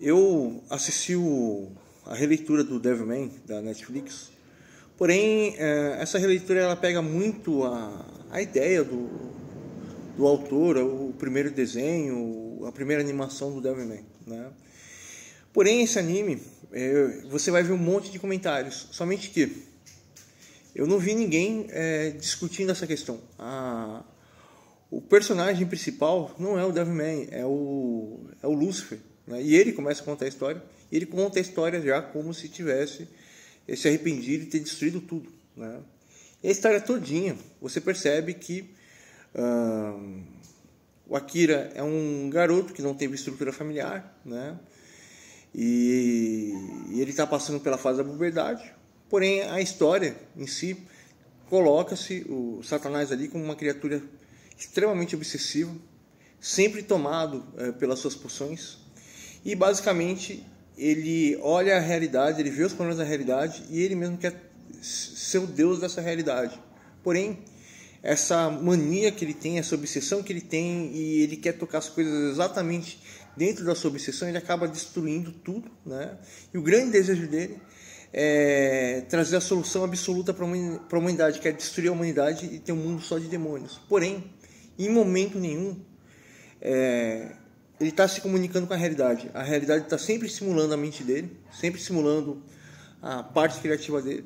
Eu assisti a releitura do Devilman da Netflix, porém essa releitura ela pega muito a ideia do autor, o primeiro desenho, a primeira animação do Devilman, né? Porém esse anime, você vai ver um monte de comentários, somente que eu não vi ninguém discutindo essa questão. O personagem principal não é o Devilman, é o Lúcifer, né? E ele começa a contar a história, e ele conta a história já como se tivesse se arrependido e ter destruído tudo, né? E a história todinha, você percebe que o Akira é um garoto que não teve estrutura familiar, né? E ele está passando pela fase da puberdade, porém a história em si coloca-se o Satanás ali como uma criatura extremamente obsessiva, sempre tomado pelas suas pulsões, e basicamente ele olha a realidade, ele vê os problemas da realidade e ele mesmo quer ser o Deus dessa realidade. Porém, essa mania que ele tem, essa obsessão que ele tem, e ele quer tocar as coisas exatamente dentro da sua obsessão, ele acaba destruindo tudo, né? E o grande desejo dele é trazer a solução absoluta para a humanidade, que é destruir a humanidade e ter um mundo só de demônios. Porém, em momento nenhum ele está se comunicando com a realidade está sempre simulando a mente dele, sempre simulando a parte criativa dele,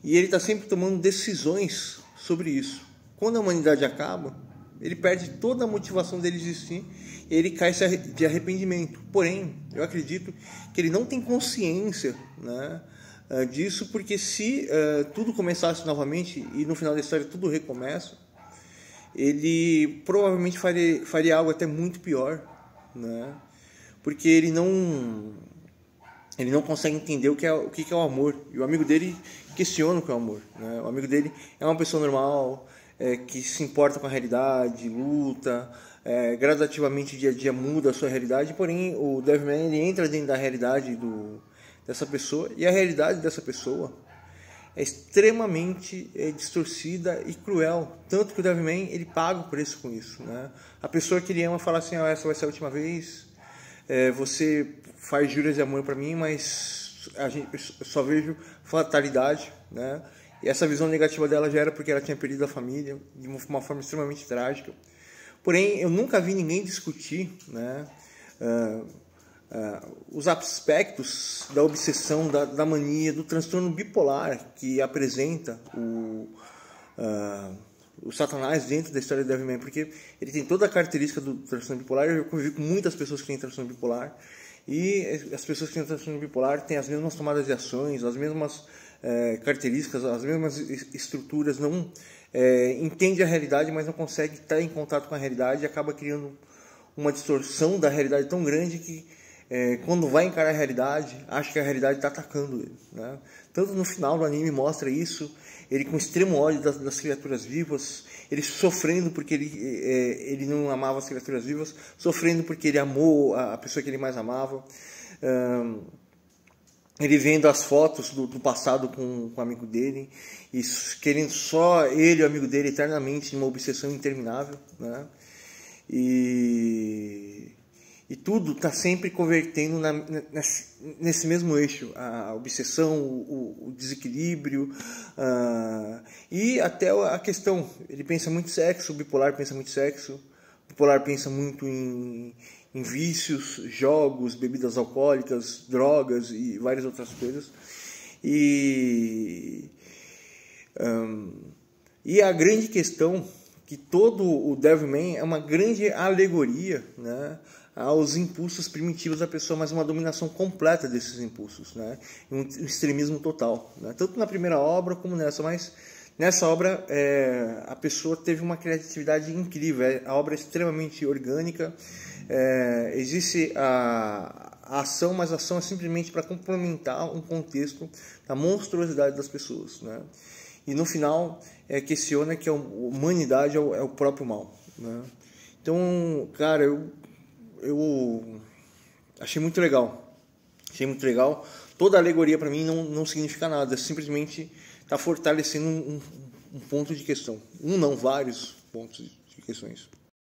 e ele está sempre tomando decisões sobre isso. Quando a humanidade acaba, ele perde toda a motivação dele existir e ele cai de arrependimento. Porém, eu acredito que ele não tem consciência, né, disso, porque se tudo começasse novamente e no final da história tudo recomeça, ele provavelmente faria algo até muito pior, né? Porque ele não consegue entender o que é o amor. E o amigo dele questiona o que é o amor, né? O amigo dele é uma pessoa normal, que se importa com a realidade, luta, gradativamente dia a dia muda a sua realidade, porém o Devilman ele entra dentro da realidade dessa pessoa, e a realidade dessa pessoa é extremamente distorcida e cruel, tanto que o Devilman ele paga o preço com isso, né? A pessoa que ele ama fala assim: essa vai ser a última vez, você faz juras de amor para mim, mas eu só vejo fatalidade, né? E essa visão negativa dela já era porque ela tinha perdido a família de uma forma extremamente trágica. Porém, eu nunca vi ninguém discutir, né, os aspectos da obsessão, da mania, do transtorno bipolar que apresenta o Satanás dentro da história do Devilman, porque ele tem toda a característica do transtorno bipolar. Eu convivi com muitas pessoas que têm transtorno bipolar, e as pessoas que têm transtorno bipolar têm as mesmas tomadas de ações, as mesmas características, as mesmas estruturas, não entende a realidade, mas não consegue estar em contato com a realidade, e acaba criando uma distorção da realidade tão grande que quando vai encarar a realidade, acha que a realidade está atacando ele, né? Tanto no final do anime mostra isso, ele com extremo ódio das criaturas vivas, ele sofrendo porque ele não amava as criaturas vivas, sofrendo porque ele amou a pessoa que ele mais amava, ele vendo as fotos do passado com o amigo dele, e querendo só ele e o amigo dele eternamente, em uma obsessão interminável, né? E tudo está sempre convertendo nesse mesmo eixo, a obsessão, o desequilíbrio, e até a questão, ele pensa muito sexo, o bipolar pensa muito sexo, o bipolar pensa muito em vícios, jogos, bebidas alcoólicas, drogas e várias outras coisas. E a grande questão que todo o Devilman é uma grande alegoria, né, aos impulsos primitivos da pessoa, mas uma dominação completa desses impulsos, né, um extremismo total, né, tanto na primeira obra como nessa. Mas nessa obra a pessoa teve uma criatividade incrível, a obra é extremamente orgânica, existe a ação, mas a ação é simplesmente para complementar um contexto da monstruosidade das pessoas, né? E no final questiona que a humanidade é o próprio mal, né? Então, cara, eu achei muito legal. Toda alegoria para mim não significa nada, simplesmente está fortalecendo um ponto de questão. Não, vários pontos de questões.